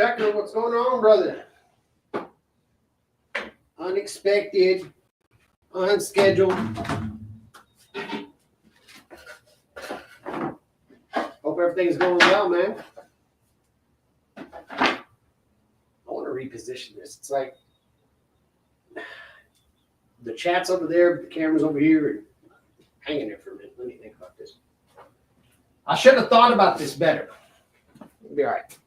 Checker, what's going on, brother? Unexpected, unscheduled. Hope everything's going well, man. I want to reposition this. It's like the chat's over there, but the camera's over here, and hanging there for a minute. Let me think about this. I should have thought about this better. It'll be all right.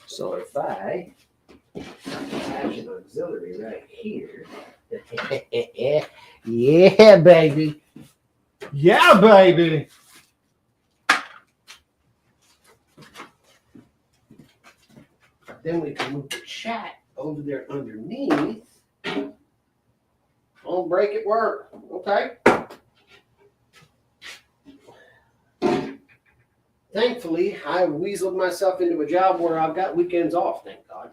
So if I attach an auxiliary right here, yeah, baby. Yeah, baby. Then we can move the chat over there underneath. Don't break it work, okay? Thankfully, I weaseled myself into a job where I've got weekends off, thank God.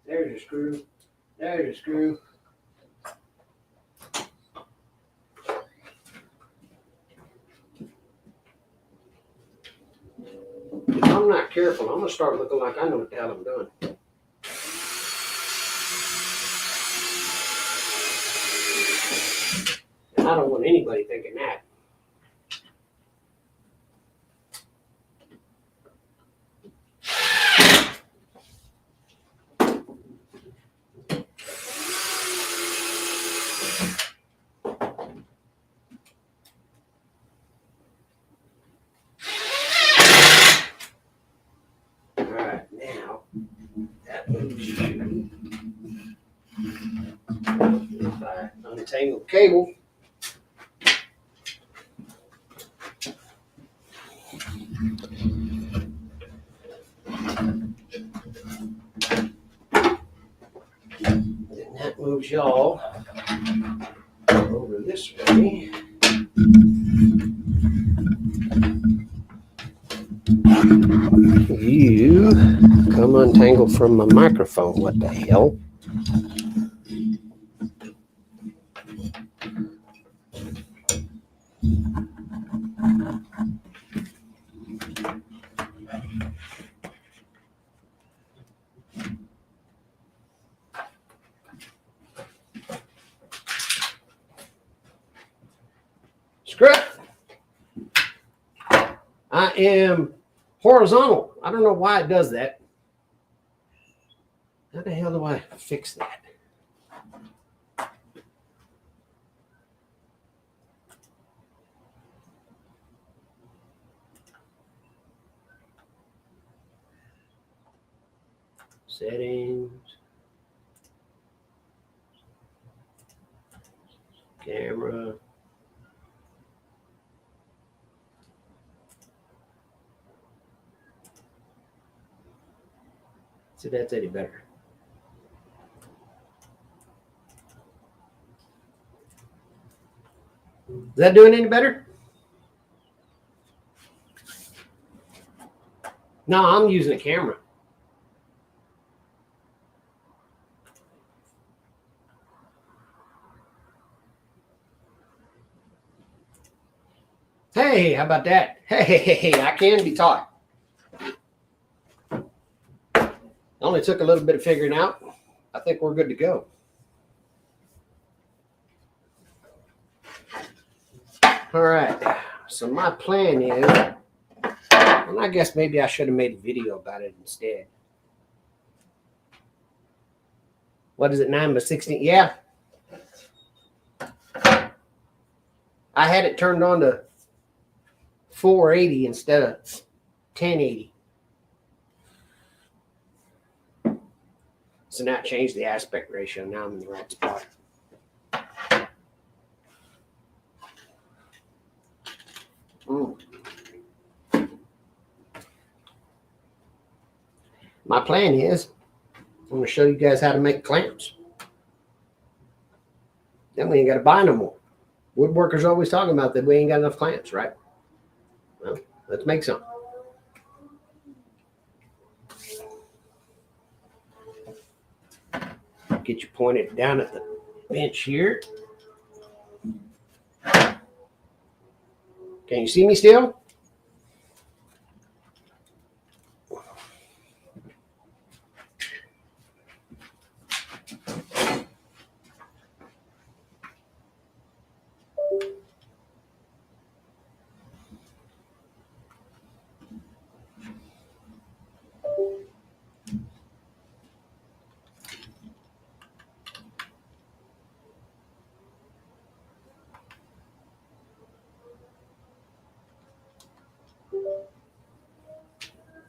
There's your screw. There's your screw. If I'm not careful, I'm going to start looking like I know what the hell I'm doing. And I don't want anybody thinking that. If I untangle the cable, then that moves y'all over this way. You come untangle from my microphone. What the hell? Script. I am horizontal. I don't know why it does that. How the hell do I fix that? Settings. Camera. See, that's any better. Is that doing any better? No, I'm using a camera. Hey, how about that? Hey, I can be taught. Only took a little bit of figuring out. I think we're good to go. All right. So my plan is, and I guess maybe I should have made a video about it instead. What is it, 9x16? Yeah. I had it turned on to 480 instead of 1080. So now change the aspect ratio. Now I'm in the right spot. My plan is I'm going to show you guys how to make clamps. Then we ain't got to buy no more. Woodworkers are always talking about that we ain't got enough clamps, right? Well, let's make some. Get you pointed down at the bench here. Can you see me still?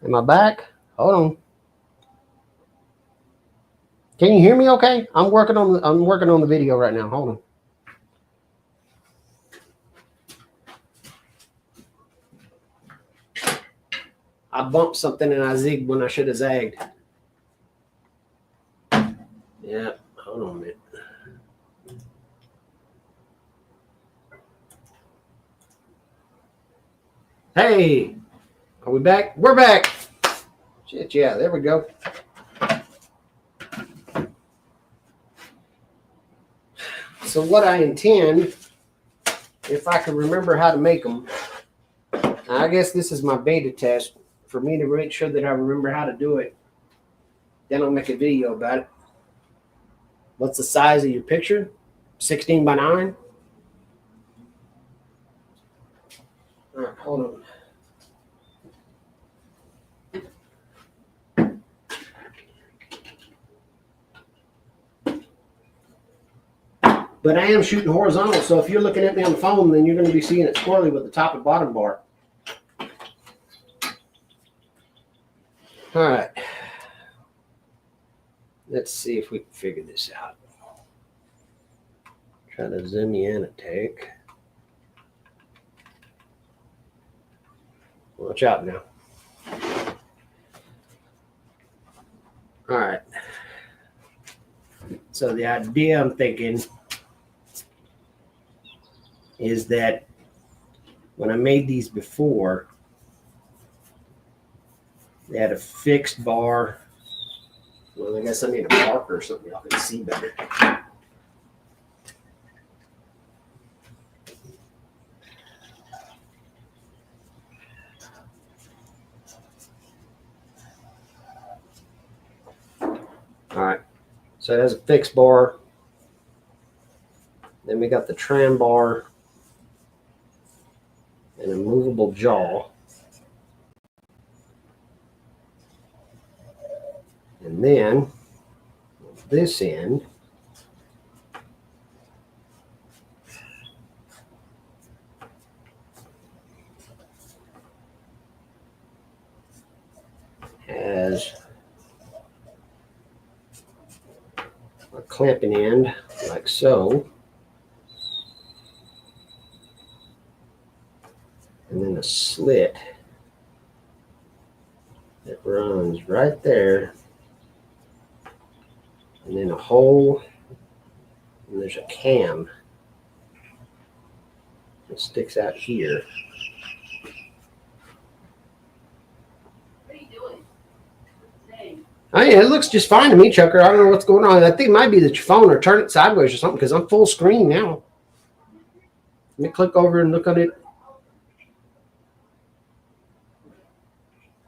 Am I back? Hold on. Can you hear me okay? I'm working on the video right now. Hold on. I bumped something and I zigged when I should have zagged. Yeah, hold on a minute. Hey, are we back? We're back. Shit, yeah, there we go. So what I intend, if I can remember how to make them, I guess this is my beta test for me to make sure that I remember how to do it. Then I'll make a video about it. What's the size of your picture? 16 by 9? All right, hold on. But I am shooting horizontal, so if you're looking at me on the phone, then you're going to be seeing it squirrely with the top and bottom bar. All right. Let's see if we can figure this out. Try to zoom you in a tick. Watch out now. All right. So the idea I'm thinking is that when I made these before, they had a fixed bar. Well, I guess I need a marker or something y'all can see better. All right, so it has a fixed bar. Then we got the tram bar and a movable jaw. And then this end has a clamping end like so. And then a slit that runs right there. And then a hole. And there's a cam that sticks out here. What are you doing? Hey. Oh yeah, it looks just fine to me, Chucker. I don't know what's going on. I think it might be that your phone or turn it sideways or something because I'm full screen now. Let me click over and look at it.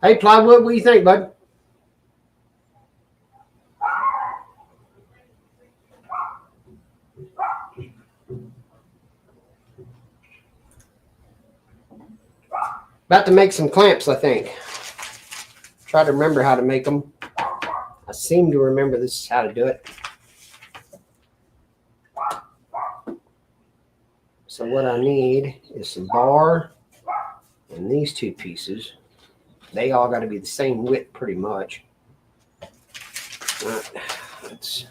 Hey, Plywood, what do you think, bud? About to make some clamps, I think. Try to remember how to make them. I seem to remember this is how to do it. So what I need is some bar and these two pieces. They all got to be the same width pretty much. All right, let's...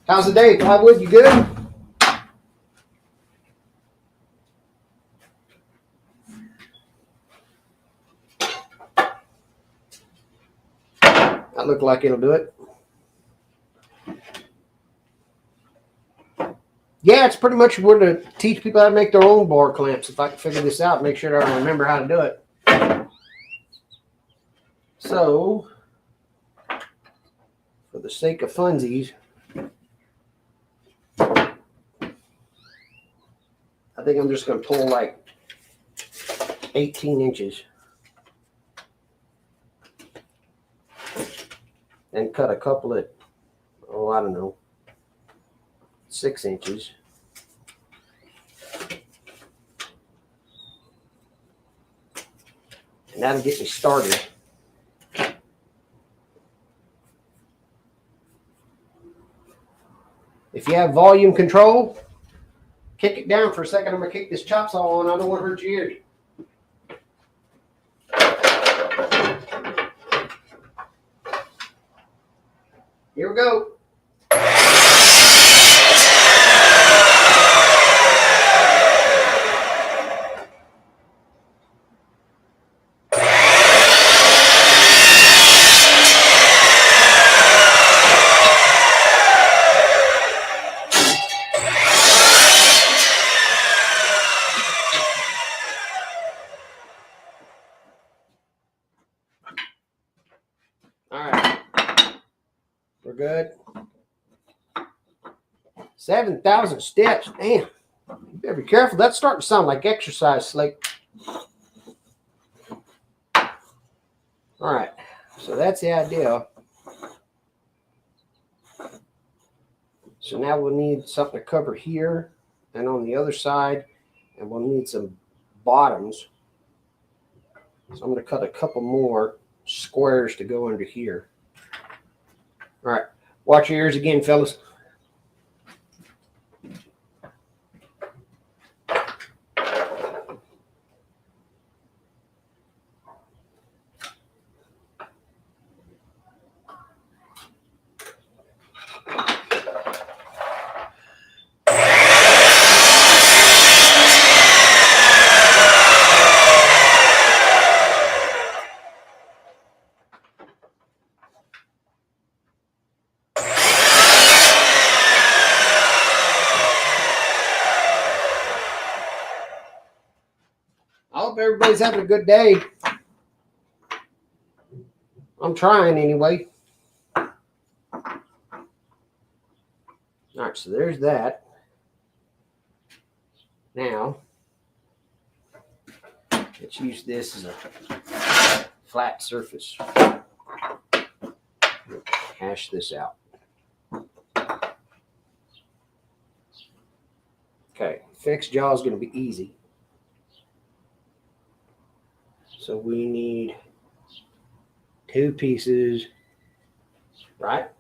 How's the day, Plywood? You good? That look like it'll do it. Yeah, it's pretty much where to teach people how to make their own bar clamps. If I can figure this out, make sure I remember how to do it. So, for the sake of funsies, I think I'm just going to pull like 18 inches and cut a couple at, oh, I don't know, 6 inches. And that'll get me started. If you have volume control, kick it down for a second. I'm going to kick this chop saw on. I don't want to hurt your ears. Here we go. All right. We're good. 7,000 steps. Damn. You better be careful. That's starting to sound like exercise, Slake. All right. So that's the idea. So now we'll need something to cover here and on the other side. And we'll need some bottoms. So I'm going to cut a couple more squares to go under here. All right. Watch your ears again, fellas. I hope everybody's having a good day. I'm trying anyway. All right, so there's that. Now, let's use this as a flat surface. Hash this out. Okay, fixed jaw is going to be easy. So we need 2 pieces, right?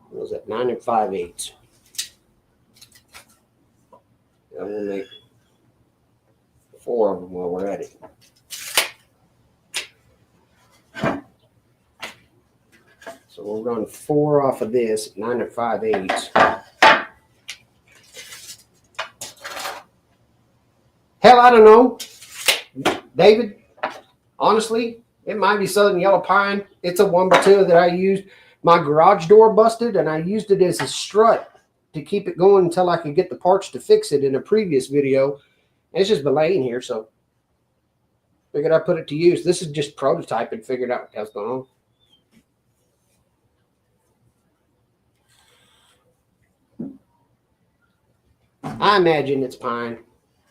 What was that? 9 5/8. And we'll make 4 of them while we're at it. So we'll run 4 off of this, 9 5/8. Hell, I don't know. David, honestly, it might be Southern Yellow Pine. It's a 1x2 that I used. My garage door busted, and I used it as a strut to keep it going until I could get the parts to fix it in a previous video. And it's just been laying here, so figured I'd put it to use. This is just prototyping, figured out what the hell's going on. I imagine it's pine.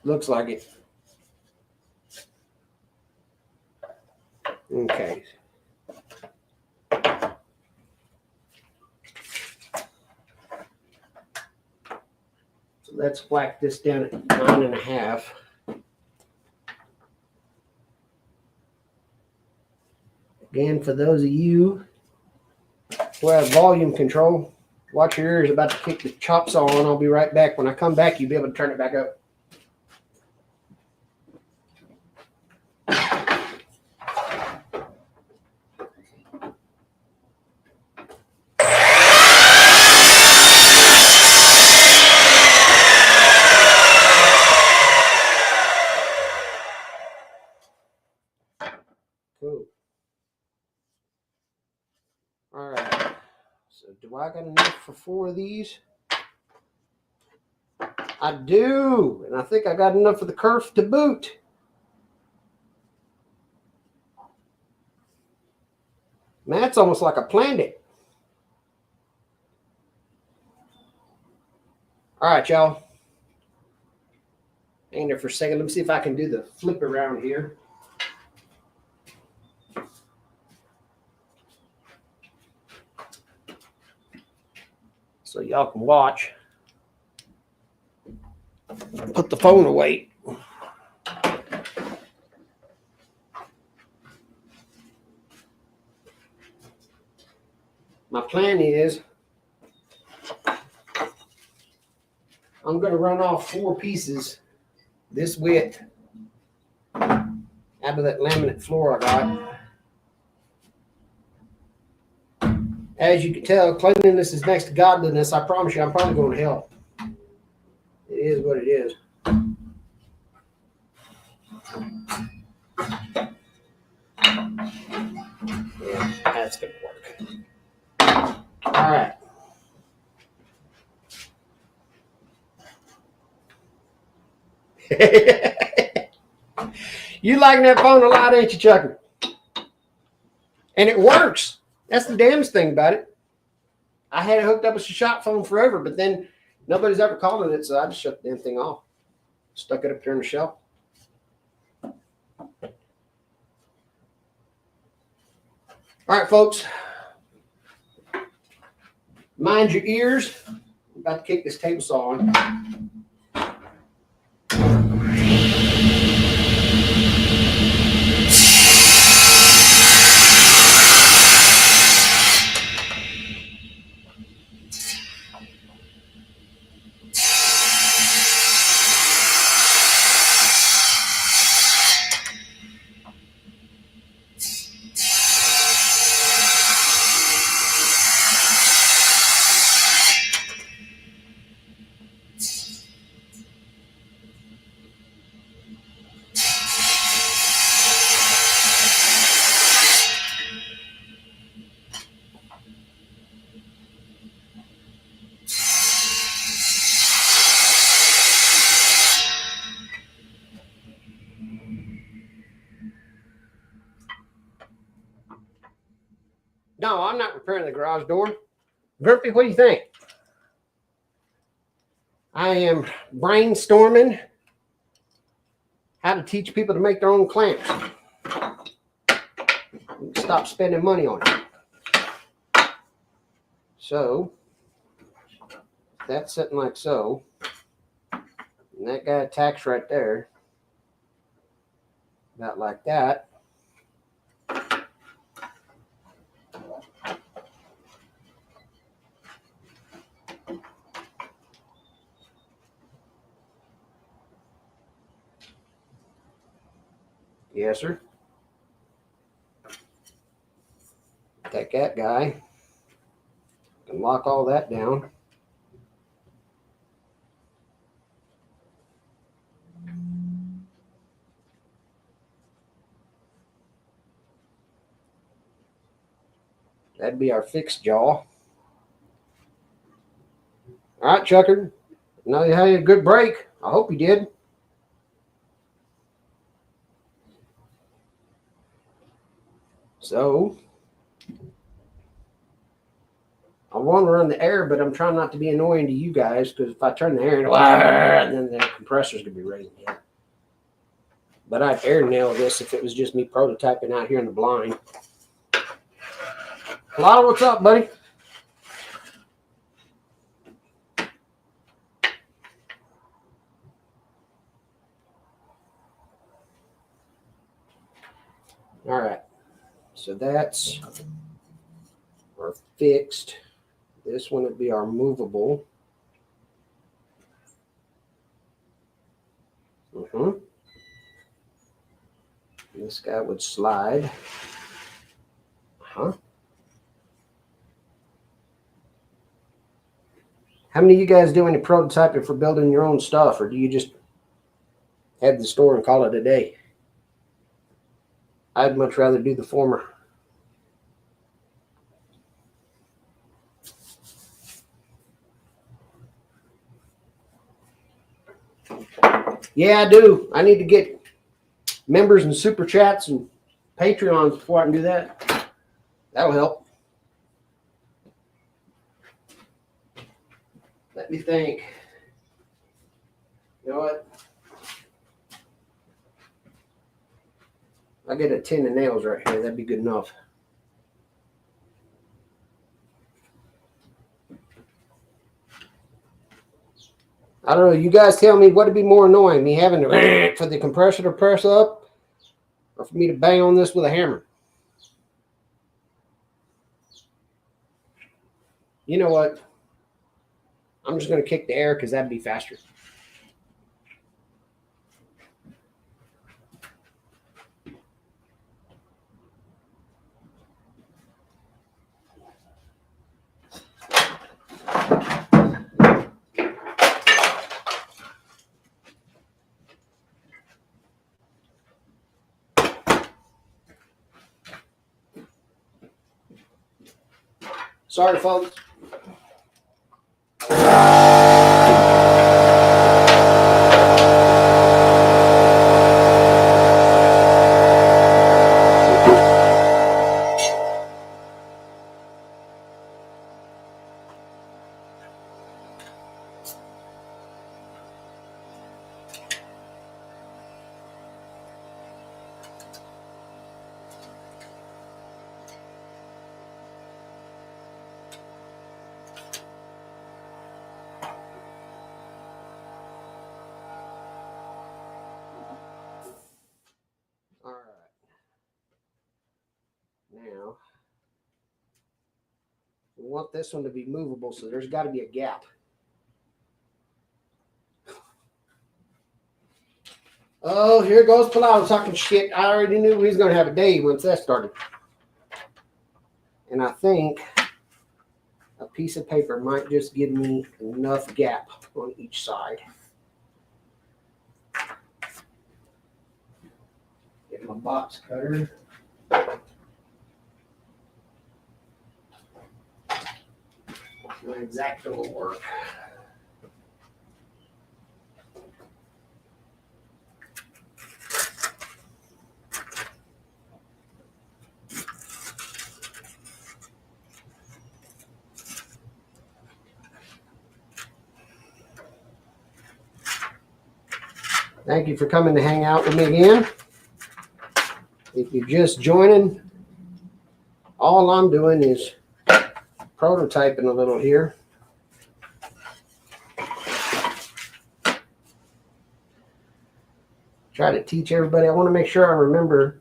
Looks like it. Okay. So let's whack this down at 9 1/2. Again, for those of you who have volume control, watch your ears. About to kick the chop saw on. I'll be right back. When I come back, you'll be able to turn it back up. All right. So do I got enough for 4 of these? I do. And I think I got enough for the kerf to boot. Man, that's almost like I planned it. All right, y'all. Hang there for a second. Let me see if I can do the flip around here. So y'all can watch. Put the phone away. My plan is I'm going to run off 4 pieces this width out of that laminate floor I got. As you can tell, cleanliness is next to godliness. I promise you, I'm probably going to hell. It is what it is. Yeah, that's going to work. All right. You liking that phone a lot, ain't you, Chucky? And it works. That's the damnest thing about it. I had it hooked up as a shop phone forever, but then nobody's ever calling it, so I just shut the damn thing off. Stuck it up there on the shelf. All right, folks. Mind your ears. I'm about to kick this table saw on. No, I'm not repairing the garage door. Grumpy, what do you think? I am brainstorming how to teach people to make their own clamps. Stop spending money on it. So, that's sitting like so. And that guy attacks right there. About like that. Yes, sir. Take that guy and lock all that down. That'd be our fixed jaw. All right, Chucker. Know you had a good break. I hope you did. So, I want to run the air, but I'm trying not to be annoying to you guys because if I turn the air, and then the compressor's going to be raising again. But I'd air nail this if it was just me prototyping out here in the blind. Lotto, what's up, buddy? All right. So that's our fixed. This one would be our movable. This guy would slide. How many of you guys do any prototyping for building your own stuff, or do you just head to the store and call it a day? I'd much rather do the former. Yeah, I do. I need to get members and super chats and Patreons before I can do that. That'll help. Let me think. You know what? I get a tin of nails right here. That'd be good enough. I don't know. You guys tell me what would be more annoying, me having to for the compressor to press up, or for me to bang on this with a hammer. You know what? I'm just going to kick the air because that'd be faster. Sorry, folks. All right. Now, we want this one to be movable, so there's got to be a gap. Oh, here goes Pilato talking shit. I already knew he was going to have a day once that started. And I think a piece of paper might just give me enough gap on each side. Get my box cutter. My X-Acto will work. Thank you for coming to hang out with me again. If you're just joining, all I'm doing is prototyping a little here. Try to teach everybody. I want to make sure I remember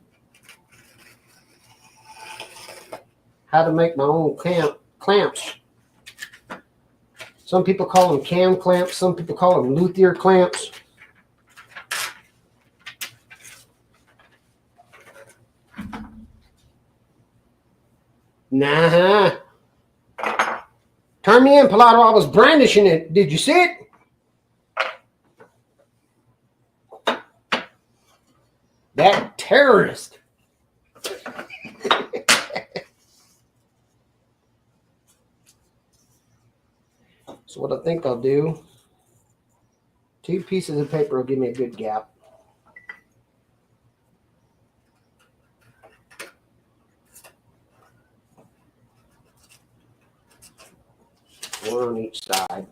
how to make my own clamps. Some people call them cam clamps. Some people call them luthier clamps. Nah. Turn me in, Pilato. I was brandishing it. Did you see it? That terrorist. So what I think I'll do, 2 pieces of paper will give me a good gap. One on each side.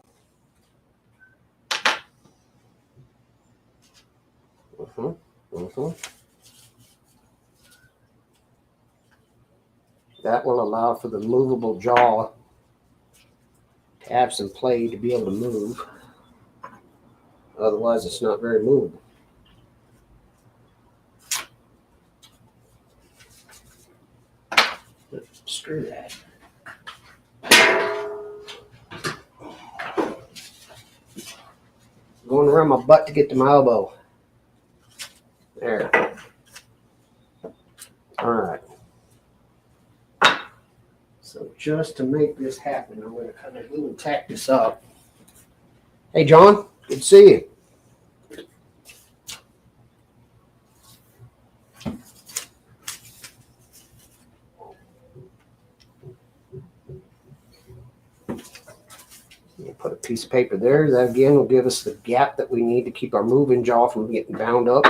That will allow for the movable jaw to have some play to be able to move. Otherwise, it's not very movable. Screw that. Going around my butt to get to my elbow. There. All right. So just to make this happen, I'm going to kind of glue and tack this up. Hey, John. Good to see you. Put a piece of paper there. That again will give us the gap that we need to keep our moving jaw from getting bound up.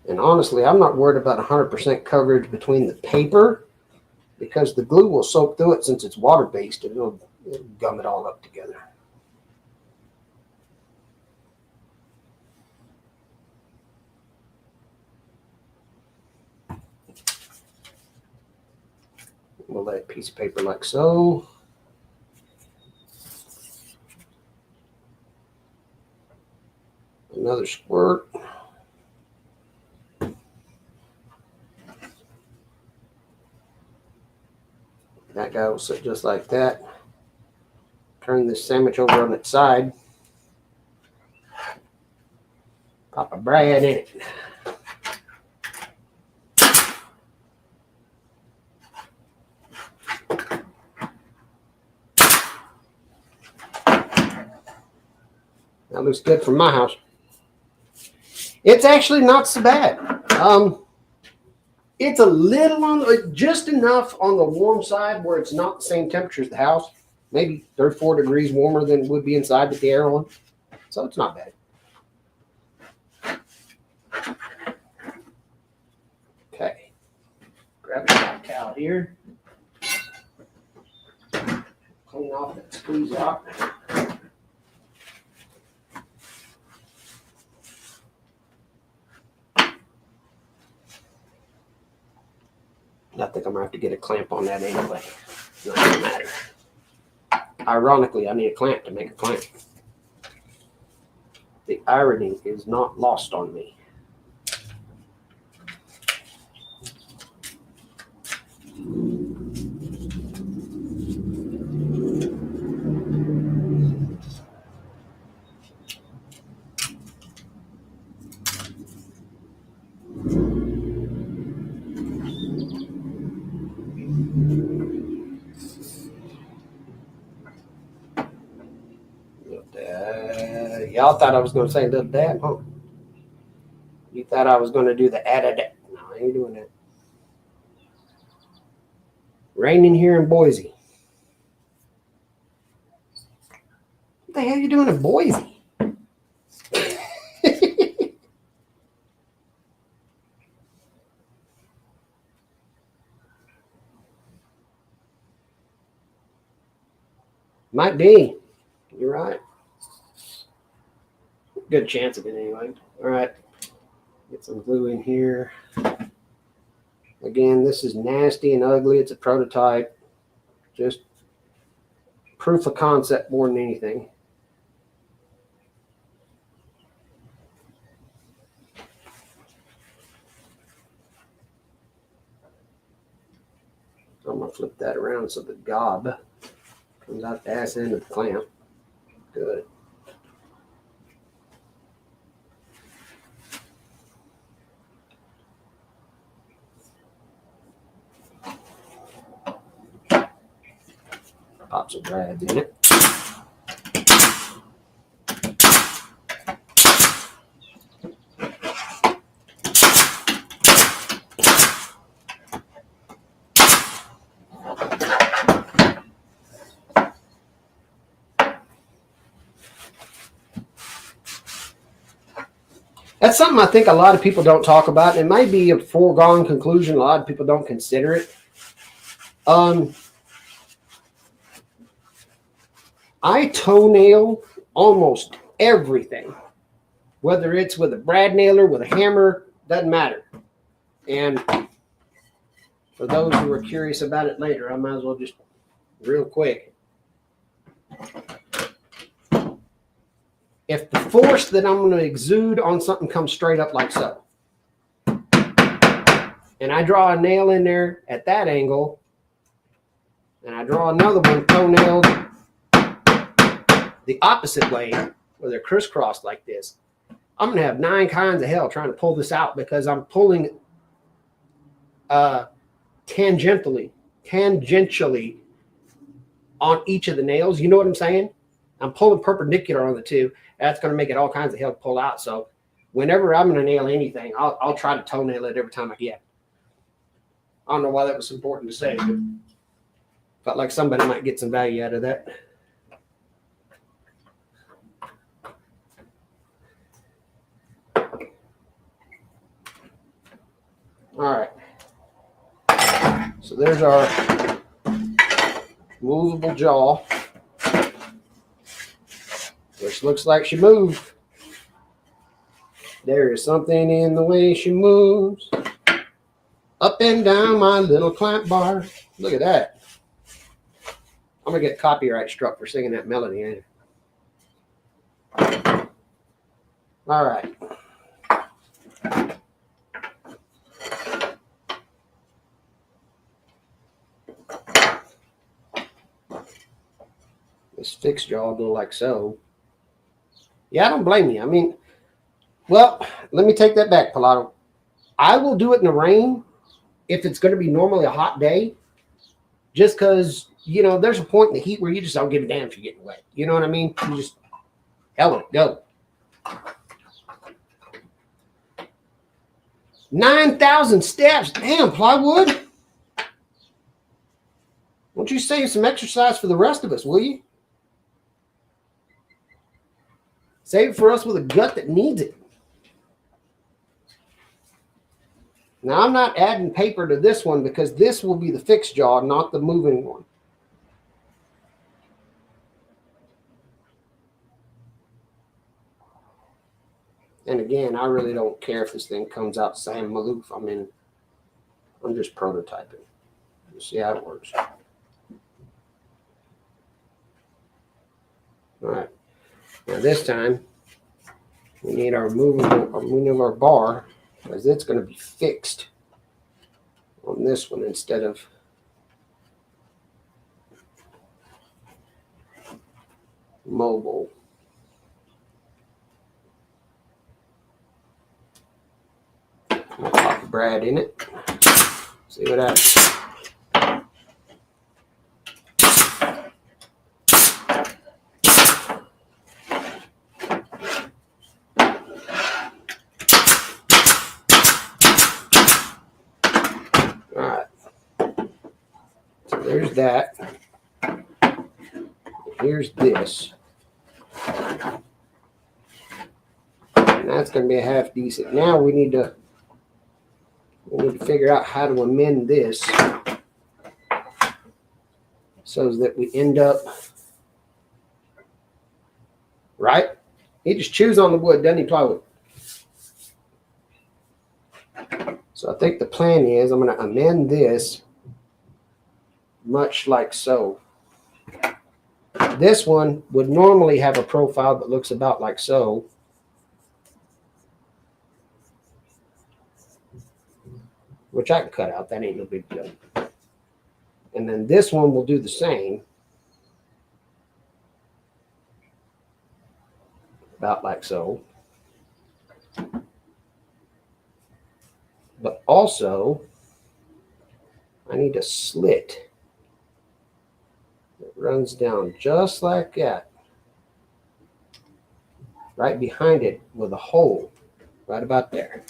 And honestly, I'm not worried about 100% coverage between the paper because the glue will soak through it since it's water-based and it'll gum it all up together. We'll lay a piece of paper like so. Another squirt. That guy will sit just like that. Turn this sandwich over on its side. Pop a brad in it. That looks good from my house. It's actually not so bad. It's a little on just enough on the warm side where it's not the same temperature as the house. Maybe 34 degrees warmer than it would be inside with the air on. So it's not bad. Okay. Grab a hot towel here. Clean off that squeeze out. I think I'm gonna have to get a clamp on that anyway. It's not gonna matter. Ironically, I need a clamp to make a clamp. The irony is not lost on me. Y'all thought I was going to say little dad, huh? You thought I was going to do the added. No, I ain't doing that. Raining here in Boise. What the hell are you doing in Boise? Might be. You're right. Good chance of it anyway. All right. Get some glue in here. Again, this is nasty and ugly. It's a prototype. Just proof of concept more than anything. I'm going to flip that around so the gob comes out the ass end of the clamp. Good. Pop some brads in it. That's something I think a lot of people don't talk about. It might be a foregone conclusion. A lot of people don't consider it. I toenail almost everything, whether it's with a brad nailer, with a hammer, doesn't matter. And for those who are curious about it later, I might as well just real quick. If the force that I'm going to exude on something comes straight up like so, and I draw a nail in there at that angle, and I draw another one toenailed the opposite way, where they're crisscrossed like this, I'm going to have 9 kinds of hell trying to pull this out because I'm pulling tangentially on each of the nails. You know what I'm saying? I'm pulling perpendicular on the two. That's going to make it all kinds of hell to pull out. So whenever I'm going to nail anything, I'll try to toenail it every time I get. I don't know why that was important to say, but Felt like somebody might get some value out of that. All right. So there's our movable jaw, which looks like she moved. There is something in the way she moves. Up and down my little clamp bar. Look at that. I'm going to get copyright struck for singing that melody. All right. This fixed jaw will go like so. Yeah, I don't blame you. I mean, well, let me take that back, Pilato. I will do it in the rain if it's going to be normally a hot day, just because, you know, there's a point in the heat where you just don't give a damn if you're getting wet. You know what I mean? You just, hell with it, go. 9,000 steps. Damn, Plywood. Won't you save some exercise for the rest of us, will you? Save it for us with a gut that needs it. Now, I'm not adding paper to this one because this will be the fixed jaw, not the moving one. And again, I really don't care if this thing comes out Sam Malouf. I mean, I'm just prototyping. We'll see how it works. All right. Now this time, we need our movable bar, because it's going to be fixed on this one instead of mobile. I'll pop the brad in it. See what happens. All right. So there's that. Here's this. And that's going to be a half decent. Now we need to figure out how to amend this so that we end up right. He just chews on the wood, doesn't he, Plywood? So I think the plan is I'm going to amend this much like so. This one would normally have a profile that looks about like so. Which I can cut out. That ain't no big deal. And then this one will do the same. About like so. But also, I need a slit that runs down just like that. Right behind it with a hole. Right about there.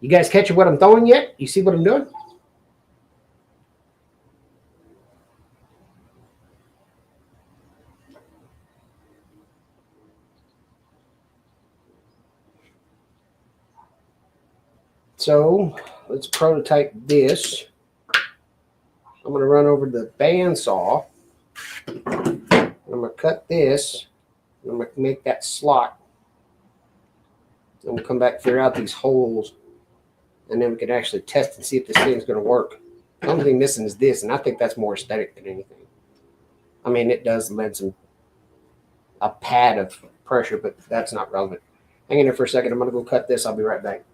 You guys catching what I'm throwing yet? You see what I'm doing? So let's prototype this. I'm going to run over to the bandsaw. I'm going to cut this. I'm going to make that slot. And we'll come back and figure out these holes. And then we can actually test and see if this thing's going to work. The only thing missing is this, and I think that's more aesthetic than anything. I mean, it does lend a pad of pressure, but that's not relevant. Hang in there for a second. I'm going to go cut this. I'll be right back.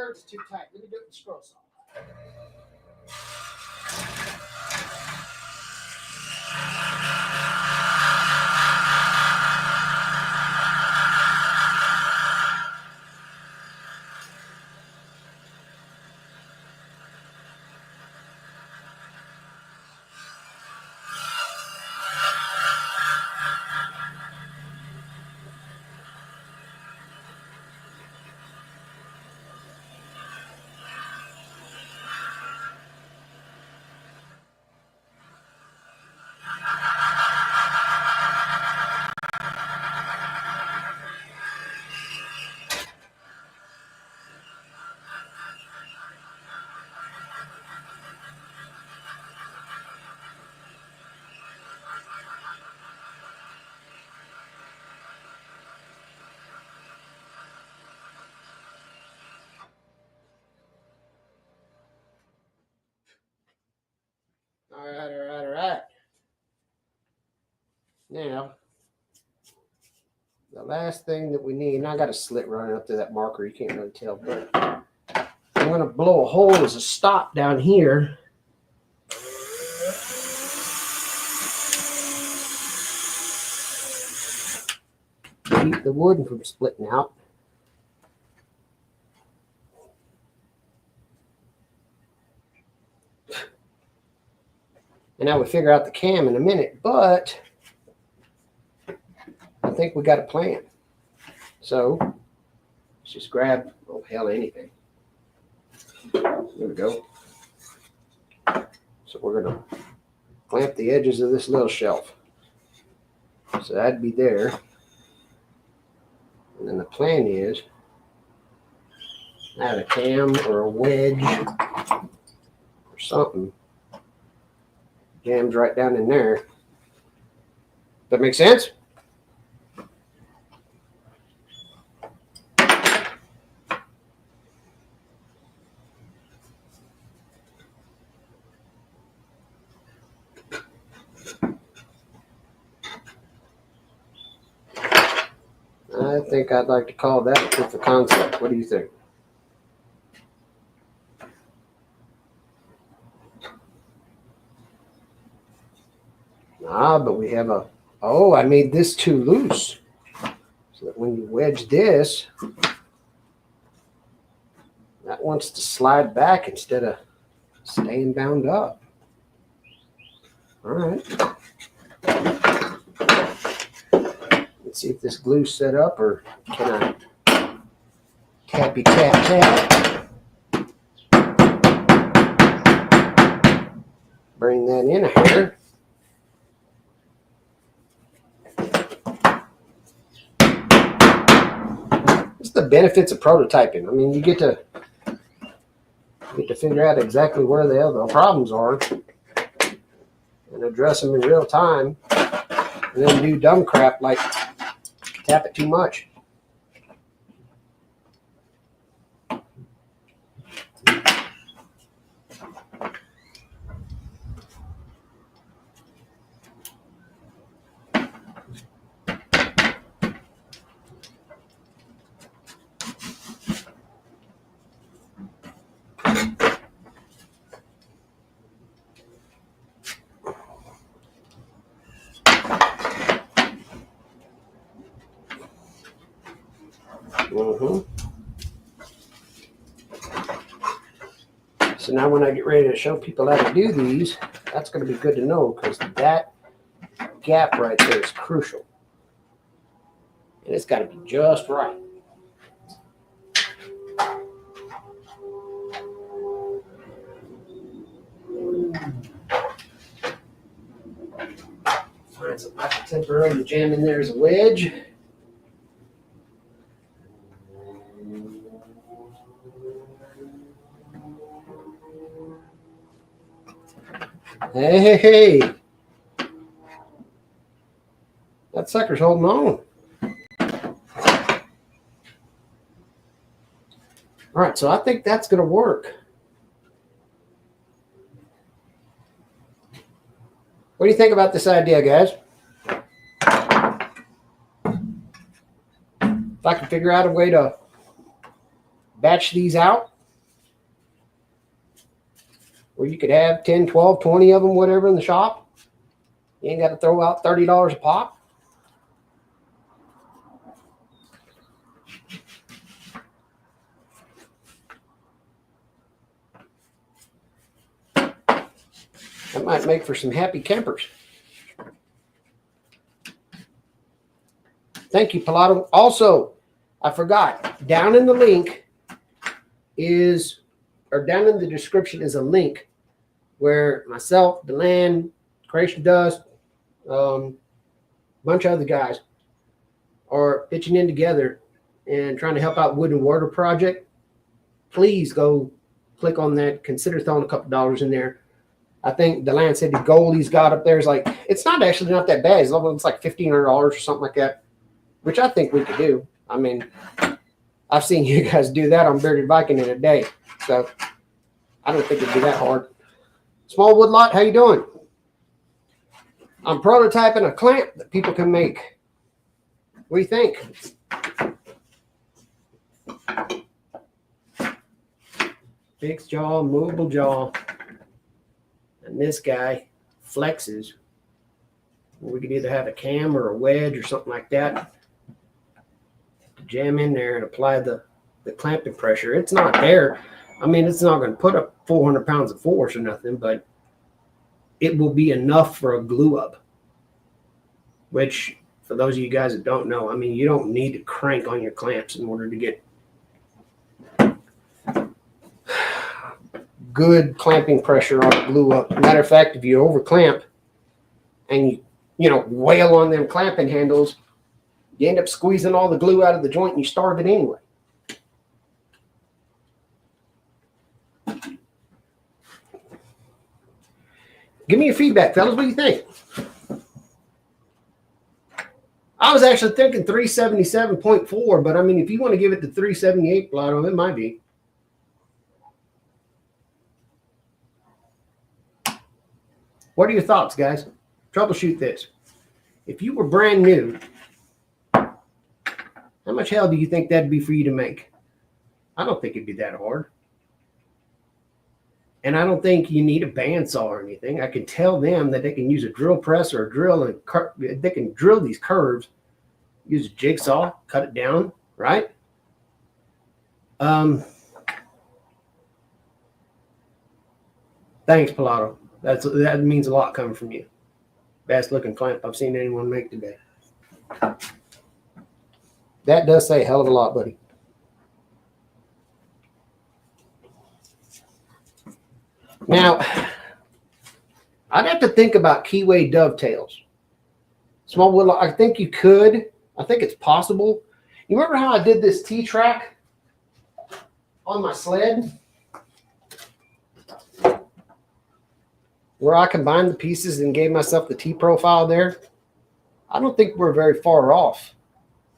turns too tight. Let me do it with the scroll saw. All right. Now, the last thing that we need, and I got a slit running up to that marker, you can't really tell, but I'm going to blow a hole as a stop down here. Keep the wood from splitting out. And I would figure out the cam in a minute, but I think we got a plan. So let's just grab, oh hell, anything. There we go. So we're gonna clamp the edges of this little shelf. So that'd be there. And then the plan is add a cam or a wedge or something. Jams right down in there. That make sense? I think I'd like to call that a proof of concept. What do you think? But we have a, oh, I made this too loose. So that when you wedge this, that wants to slide back instead of staying bound up. All right. Let's see if this glue's set up, or can I tappy tap tap? Bring that in here. It's the benefits of prototyping. I mean, you get to figure out exactly where the hell the problems are and address them in real time, and then do dumb crap like tap it too much. So now when I get ready to show people how to do these, that's going to be good to know, because that gap right there is crucial. And it's got to be just right. Find something I can temporarily jam in there as a wedge. Hey, that sucker's holding on. All right, so I think that's going to work. What do you think about this idea, guys? If I can figure out a way to batch these out where you could have 10, 12, 20 of them, whatever, in the shop. You ain't got to throw out $30 a pop. That might make for some happy campers. Thank you, Pilato. Also, I forgot, down in the link is, or down in the description is a link where myself, Deland, Creation Dust, a bunch of other guys are pitching in together and trying to help out Wood and Water Project. Please go click on that. Consider throwing a couple dollars in there. I think Deland said the goal he's got up there is like, it's not actually not that bad. It's like $1,500 or something like that, which I think we could do. I mean, I've seen you guys do that on Bearded Viking in a day. So I don't think it'd be that hard. Small Woodlot, how you doing? I'm prototyping a clamp that people can make. What do you think? Fixed jaw, movable jaw. And this guy flexes. We could either have a cam or a wedge or something like that to jam in there and apply the clamping pressure. It's not there. I mean, it's not going to put up 400 pounds of force or nothing, but it will be enough for a glue up, which for those of you guys that don't know, I mean, you don't need to crank on your clamps in order to get good clamping pressure on a glue up. Matter of fact, if you over clamp and you wail on them clamping handles, you end up squeezing all the glue out of the joint and you starve it anyway. Give me your feedback, fellas. What do you think? I was actually thinking 377.4, but I mean, if you want to give it to 378, Pilato, it might be. What are your thoughts, guys? Troubleshoot this. If you were brand new, how much hell do you think that'd be for you to make? I don't think it'd be that hard. And I don't think you need a bandsaw or anything. I can tell them that they can use a drill press or a drill, and they can drill these curves, use a jigsaw, cut it down, right? Thanks, Pilato. That means a lot coming from you. Best looking clamp I've seen anyone make today. That does say a hell of a lot, buddy. Now, I'd have to think about keyway dovetails. Small wood, I think you could. I think it's possible. You remember how I did this T-track on my sled? Where I combined the pieces and gave myself the T-profile there? I don't think we're very far off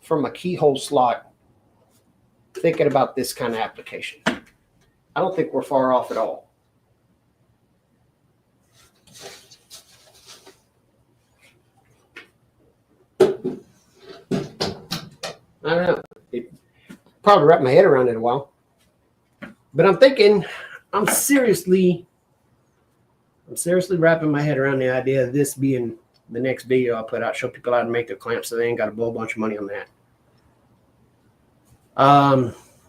from a keyhole slot thinking about this kind of application. I don't think we're far off at all. I don't know. It probably wrapped my head around it a while. But I'm thinking, I'm seriously wrapping my head around the idea of this being the next video I'll put out, show people how to make their clamps so they ain't got to blow a bunch of money on that.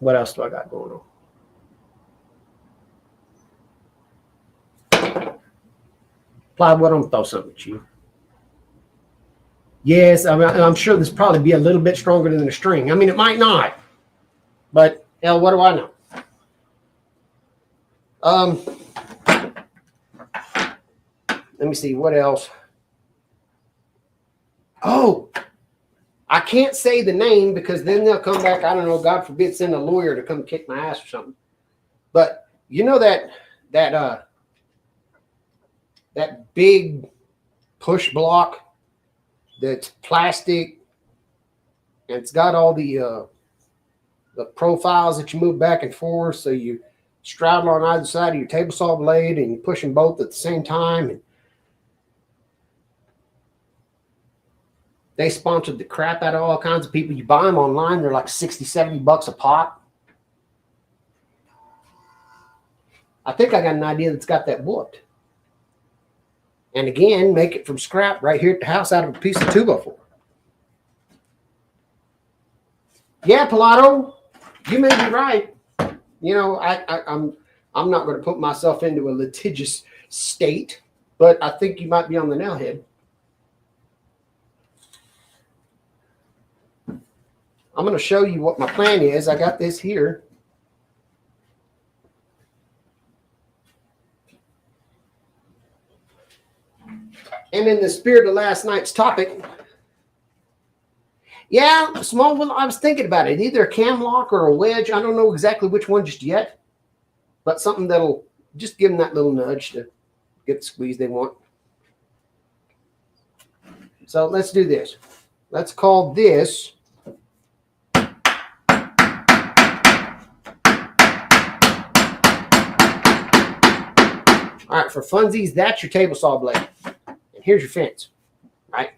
What else do I got going on? Plywood, I'm going to throw something at you. Yes, I'm sure this probably be a little bit stronger than a string. I mean, it might not, but hell, what do I know? Let me see, what else? Oh, I can't say the name because then they'll come back, I don't know, God forbid, send a lawyer to come kick my ass or something. But you know that big push block that's plastic and it's got all the profiles that you move back and forth, so you straddle on either side of your table saw blade and you push them both at the same time. And they sponsored the crap out of all kinds of people. You buy them online, they're like $60, $70 a pop. I think I got an idea that's got that booked. And again, make it from scrap right here at the house out of a piece of 2x4. Yeah, Pilato, you may be right. You know, I'm not going to put myself into a litigious state, but I think you might be on the nail head. I'm going to show you what my plan is. I got this here. And in the spirit of last night's topic, yeah, small one. I was thinking about it. Either a cam lock or a wedge. I don't know exactly which one just yet, but something that'll just give them that little nudge to get the squeeze they want. So let's do this. Let's call this all right, for funsies, that's your table saw blade. And here's your fence, right?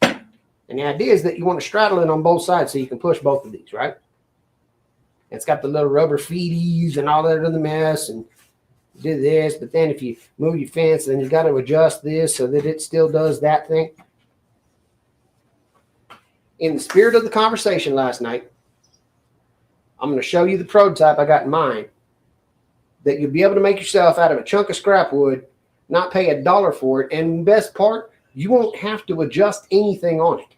And the idea is that you want to straddle it on both sides so you can push both of these, right? And it's got the little rubber feeties and all that other mess and do this. But then if you move your fence, then you got to adjust this so that it still does that thing. In the spirit of the conversation last night, I'm going to show you the prototype I got in mind that you'll be able to make yourself out of a chunk of scrap wood, not pay $1 for it. And best part, you won't have to adjust anything on it.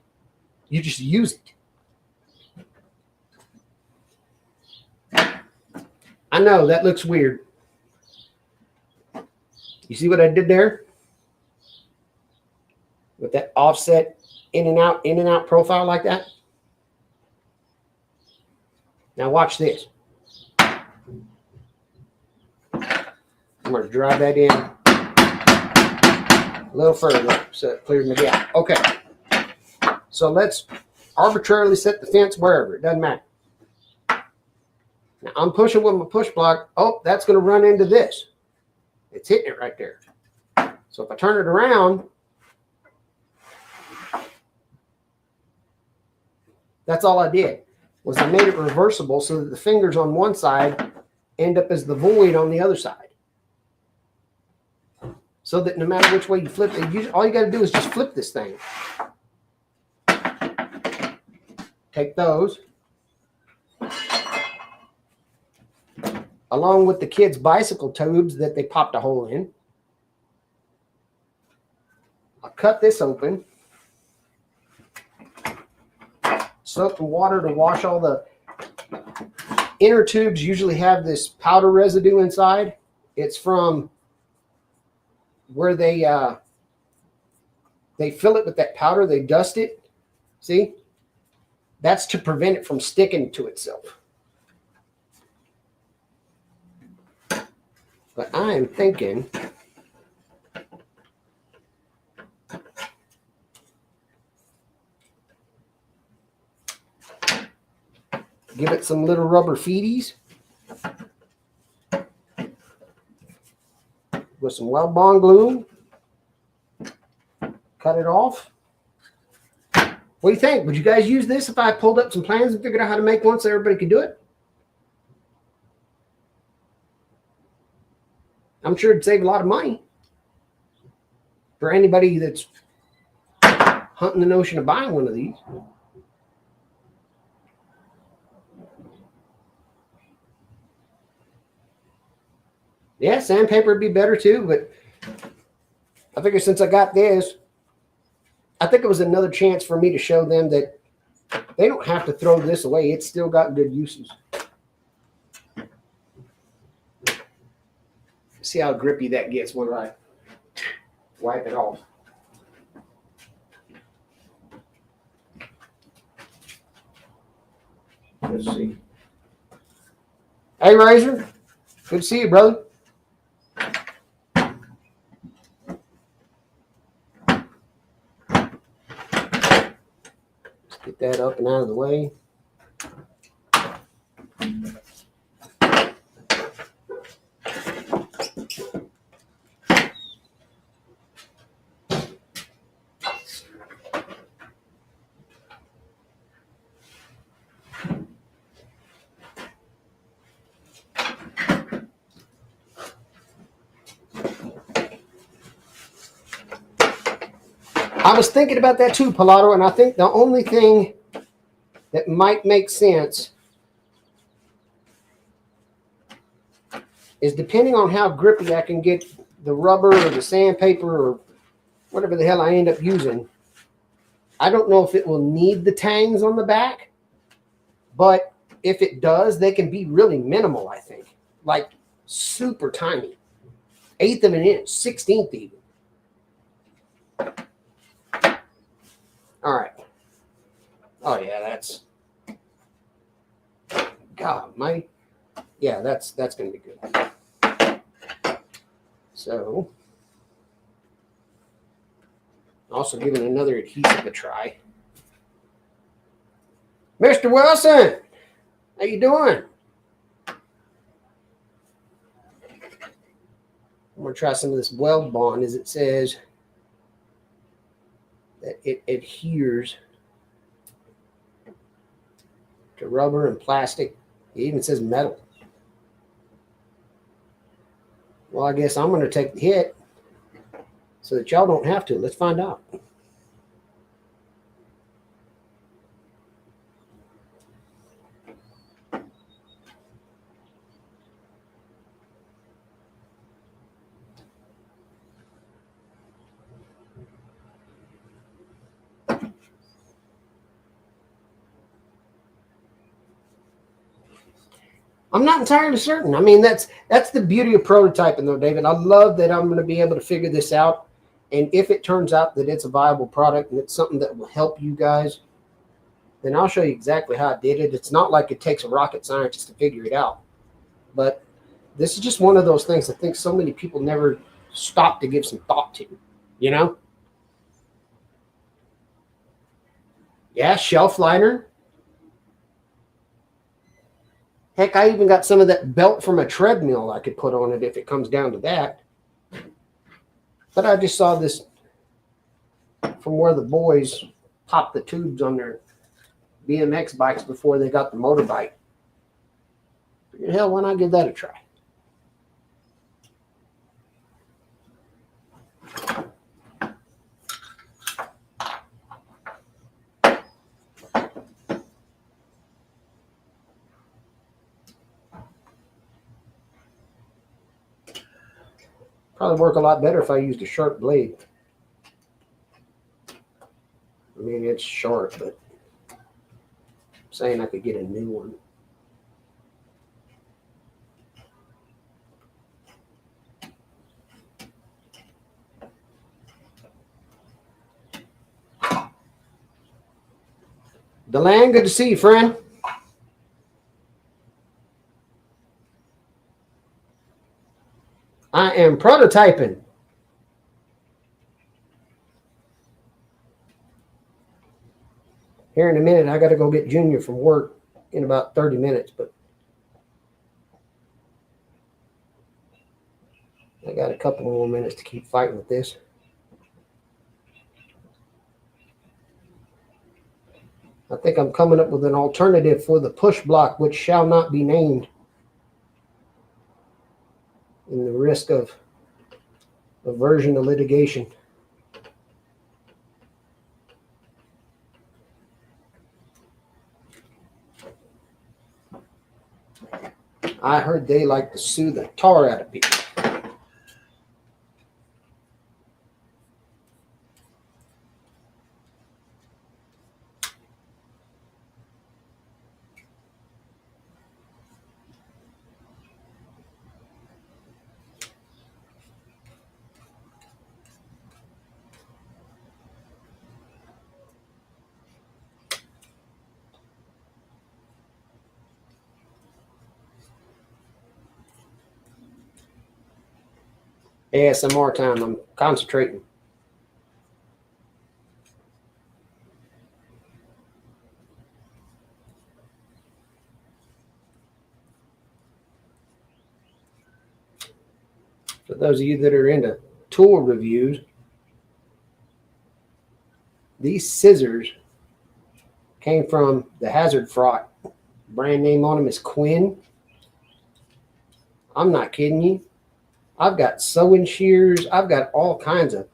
You just use it. I know that looks weird. You see what I did there? With that offset in and out profile like that. Now watch this. I'm going to drive that in a little further so it clears the gap. Okay. So let's arbitrarily set the fence wherever. It doesn't matter. Now I'm pushing with my push block. Oh, that's going to run into this. It's hitting it right there. So if I turn it around, that's all I did. Was I made it reversible so that the fingers on one side end up as the void on the other side. So that no matter which way you flip it, all you got to do is just flip this thing. Take those. Along with the kids' bicycle tubes that they popped a hole in. I'll cut this open. Soap and water to wash all the inner tubes. Usually have this powder residue inside. It's from where they fill it with that powder, they dust it. See? That's to prevent it from sticking to itself. But I am thinking give it some little rubber feeties with some Wellbond glue. Cut it off. What do you think? Would you guys use this if I pulled up some plans and figured out how to make one so everybody could do it? I'm sure it'd save a lot of money for anybody that's hunting the notion of buying one of these. Yeah, sandpaper would be better too, but I figure since I got this, I think it was another chance for me to show them that they don't have to throw this away. It's still got good uses. See how grippy that gets when I wipe it off. Let's see. Hey, Razor. Good to see you, brother. Get that up and out of the way. I was thinking about that too, Pilato, and I think the only thing that might make sense is depending on how grippy I can get the rubber or the sandpaper or whatever the hell I end up using. I don't know if it will need the tangs on the back, but if it does, they can be really minimal, I think. Like super tiny. 1/8 of an inch, 1/16 even. All right. Oh yeah, that's God, yeah, that's gonna be good. So also giving another adhesive a try. Mr. Wilson, how you doing? I'm gonna try some of this weld bond, as it says that it adheres to rubber and plastic. It even says metal. Well, I guess I'm gonna take the hit so that y'all don't have to. Let's find out. I'm not entirely certain. I mean, that's the beauty of prototyping, though, David. I love that I'm going to be able to figure this out. And if it turns out that it's a viable product and it's something that will help you guys, then I'll show you exactly how I did it. It's not like it takes a rocket scientist to figure it out. But this is just one of those things I think so many people never stop to give some thought to, you know? Yeah, shelf liner. Heck, I even got some of that belt from a treadmill I could put on it if it comes down to that. But I just saw this from where the boys popped the tubes on their BMX bikes before they got the motorbike. Figured, hell, why not give that a try? Probably work a lot better if I used a sharp blade. I mean, it's sharp, but I'm saying I could get a new one. Deland, good to see you, friend. I am prototyping. Here in a minute, I got to go get Junior from work in about 30 minutes, but I got a couple more minutes to keep fighting with this. I think I'm coming up with an alternative for the push block, which shall not be named, in the risk of aversion to litigation. I heard they like to sue the tar out of people. ASMR time. I'm concentrating. For those of you that are into tool reviews, these scissors came from the Hazard Fraught. Brand name on them is Quinn. I'm not kidding you. I've got sewing shears. I've got all kinds of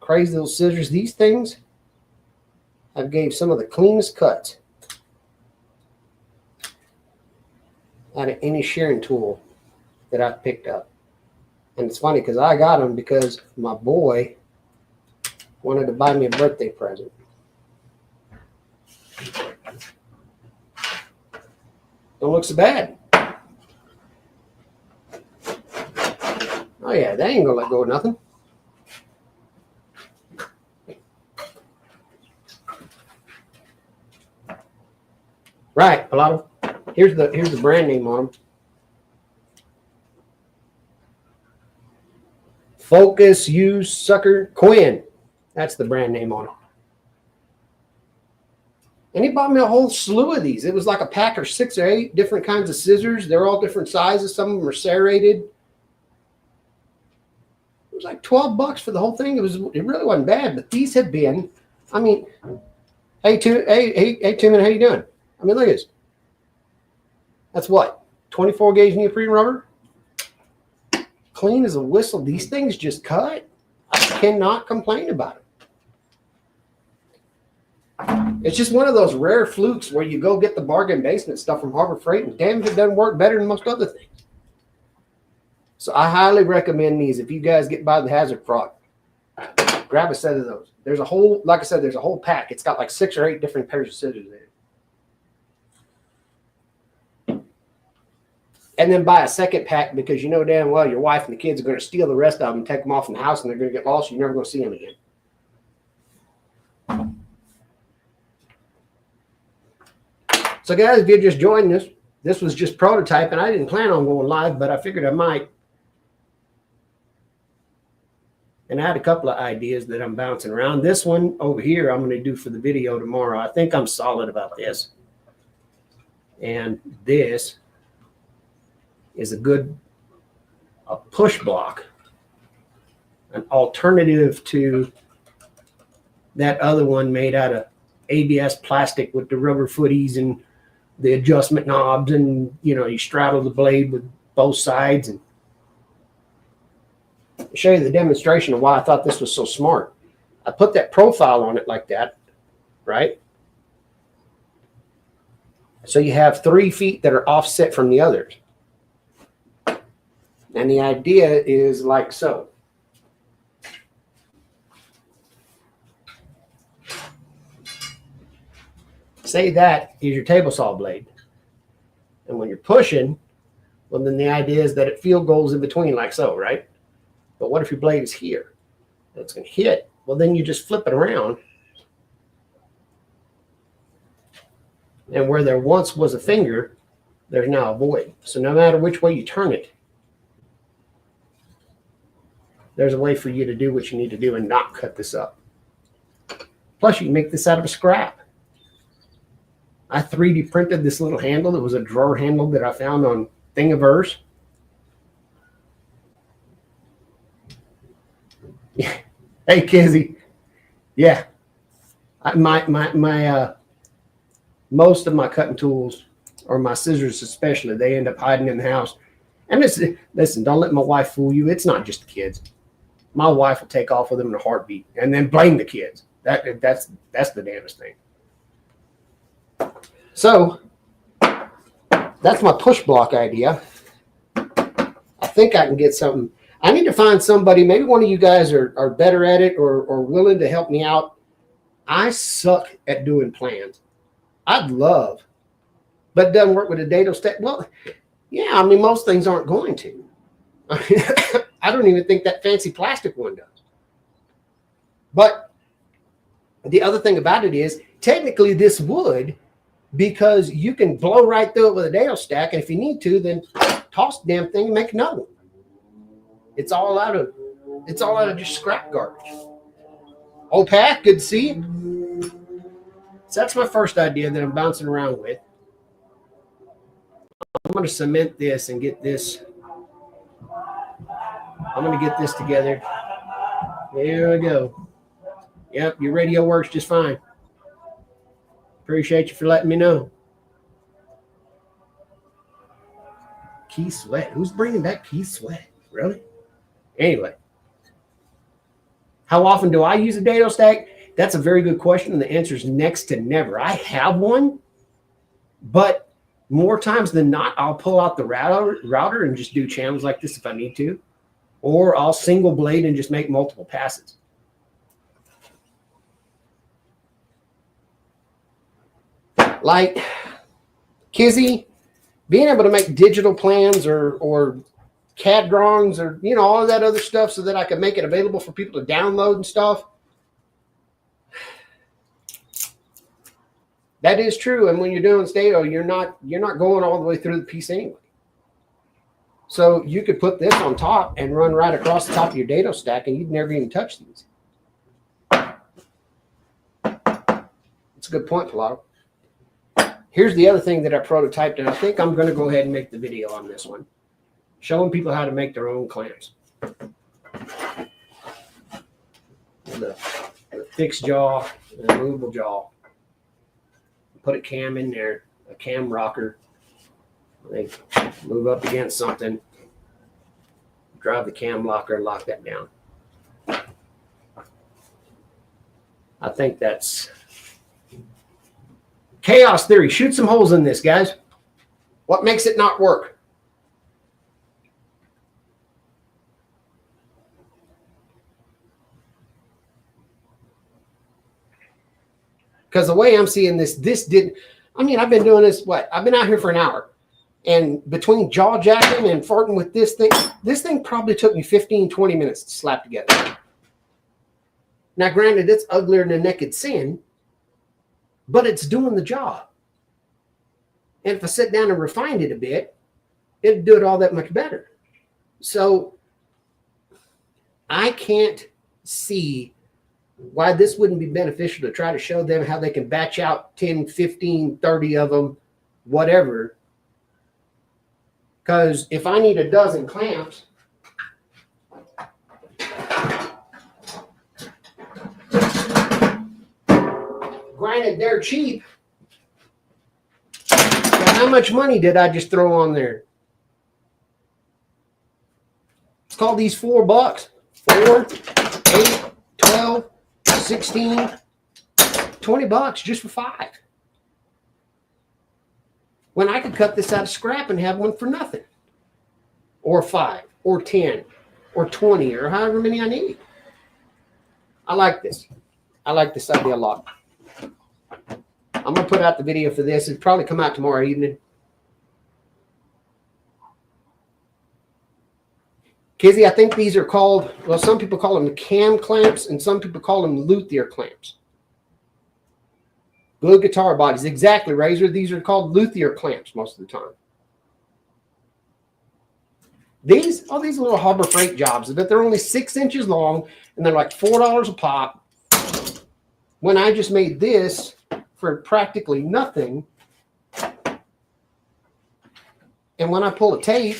crazy little scissors. These things I've gave some of the cleanest cuts out of any shearing tool that I've picked up. And it's funny because I got them because my boy wanted to buy me a birthday present. Don't look so bad. Oh yeah, that ain't gonna let go of nothing. Right, Pilato. Here's the brand name on them. Focus You Sucker Quinn. That's the brand name on them. And he bought me a whole slew of these. It was like a pack of 6 or 8 different kinds of scissors. They're all different sizes. Some of them are serrated. It was like $12 for the whole thing. It really wasn't bad, but these have been, I mean, hey Tim, how you doing? I mean, look at this. That's what? 24 gauge neoprene rubber? Clean as a whistle. These things just cut. I cannot complain about it. It's just one of those rare flukes where you go get the bargain basement stuff from Harbor Freight and damn if it doesn't work better than most other things. So I highly recommend these. If you guys get by the Hazard Frog, grab a set of those. There's a whole, like I said, there's a whole pack. It's got like 6 or 8 different pairs of scissors in it. And then buy a second pack because you know damn well your wife and the kids are going to steal the rest of them and take them off in the house and they're going to get lost. You're never going to see them again. So guys, if you're just joining us, this was just prototyping. I didn't plan on going live, but I figured I might. And I had a couple of ideas that I'm bouncing around. This one over here, I'm going to do for the video tomorrow. I think I'm solid about this. And this is a push block, an alternative to that other one made out of ABS plastic with the rubber footies and the adjustment knobs, and you straddle the blade with both sides. And I'll show you the demonstration of why I thought this was so smart. I put that profile on it like that, right? So you have 3 feet that are offset from the others. And the idea is like so. Say that is your table saw blade. And when you're pushing, well, then the idea is that it field goes in between like so, right? But what if your blade is here? It's going to hit. Well, then you just flip it around. And where there once was a finger, there's now a void. So no matter which way you turn it, there's a way for you to do what you need to do and not cut this up. Plus, you can make this out of a scrap. I 3D printed this little handle. It was a drawer handle that I found on Thingiverse. Hey, Kizzy. Yeah. Most of my cutting tools, or my scissors especially, they end up hiding in the house. And listen, don't let my wife fool you. It's not just the kids. My wife will take off with them in a heartbeat and then blame the kids. That's the damnest thing. So that's my push block idea. I think I can get something. I need to find somebody. Maybe one of you guys are better at it or willing to help me out. I suck at doing plans. I'd love, but it doesn't work with a dado stack. Well, yeah, I mean, most things aren't going to. I don't even think that fancy plastic one does. But the other thing about it is, technically this would, because you can blow right through it with a dado stack, and if you need to, then toss the damn thing and make another one. It's all out of just scrap garbage. Oh, Pat, good to see you. So that's my first idea that I'm bouncing around with. I'm going to cement this and get this. I'm going to get this together. There we go. Yep, your radio works just fine. Appreciate you for letting me know. Keith Sweat. Who's bringing back Keith Sweat? Really? Anyway. How often do I use a dado stack? That's a very good question, and the answer is next to never. I have one, but more times than not, I'll pull out the router and just do channels like this if I need to, or I'll single blade and just make multiple passes. Like Kizzy, being able to make digital plans or CAD drawings or, you know, all of that other stuff so that I can make it available for people to download and stuff. That is true. And when you're doing Stato, you're not going all the way through the piece anyway. So you could put this on top and run right across the top of your dado stack and you'd never even touch these. It's a good point, Pilato. Here's the other thing that I prototyped, and I think I'm going to go ahead and make the video on this one, showing people how to make their own clamps. The fixed jaw and a movable jaw. Put a cam in there, a cam rocker. They move up against something, drive the cam locker and lock that down. I think that's chaos theory. Shoot some holes in this, guys. What makes it not work? Because the way I'm seeing this didn't, I mean, I've been doing this, I've been out here for an hour. And between jaw jacking and farting with this thing probably took me 15, 20 minutes to slap together. Now, granted, it's uglier than a naked sin, but it's doing the job. And if I sit down and refined it a bit, it'd do it all that much better. So I can't see why this wouldn't be beneficial to try to show them how they can batch out 10, 15, 30 of them, whatever. Because if I need a dozen clamps, granted, they're cheap. But how much money did I just throw on there? It's called these $4. 4, 8, 12, 16, 20 bucks just for 5. When I could cut this out of scrap and have one for nothing. Or 5, or 10, or 20, or however many I need. I like this. I like this idea a lot. I'm going to put out the video for this. It'll probably come out tomorrow evening. Kizzy, I think these are called, well, some people call them cam clamps and some people call them luthier clamps. Glue guitar bodies. Exactly, Razor. These are called luthier clamps most of the time. These little Harbor Freight jobs, but they're only 6 inches long and they're like $4 a pop. When I just made this for practically nothing. And when I pull a tape,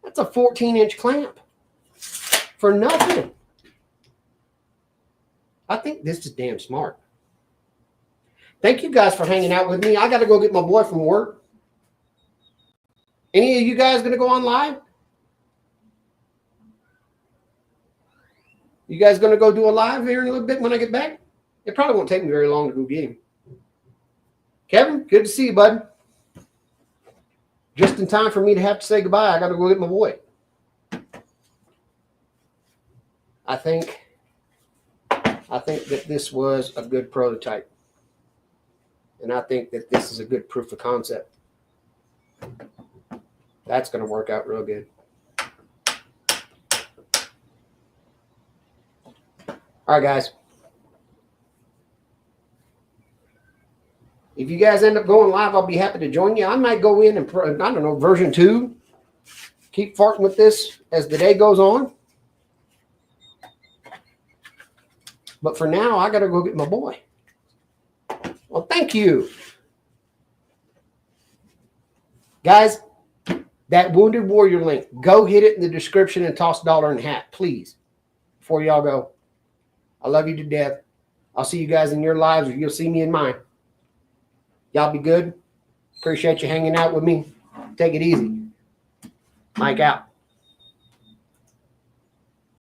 that's a 14-inch clamp for nothing. I think this is damn smart. Thank you guys for hanging out with me. I got to go get my boy from work. Any of you guys going to go on live? You guys going to go do a live here in a little bit when I get back? It probably won't take me very long to go get him. Kevin, good to see you, bud. Just in time for me to have to say goodbye. I got to go get my boy. I think that this was a good prototype. And I think that this is a good proof of concept. That's going to work out real good. All right, guys. If you guys end up going live, I'll be happy to join you. I might go in and, I don't know, version 2. Keep farting with this as the day goes on. But for now, I got to go get my boy. Well, thank you. Guys, that Wounded Warrior link, go hit it in the description and toss $1 in the hat, please, before y'all go. I love you to death. I'll see you guys in your lives, or you'll see me in mine. Y'all be good. Appreciate you hanging out with me. Take it easy. Mike out.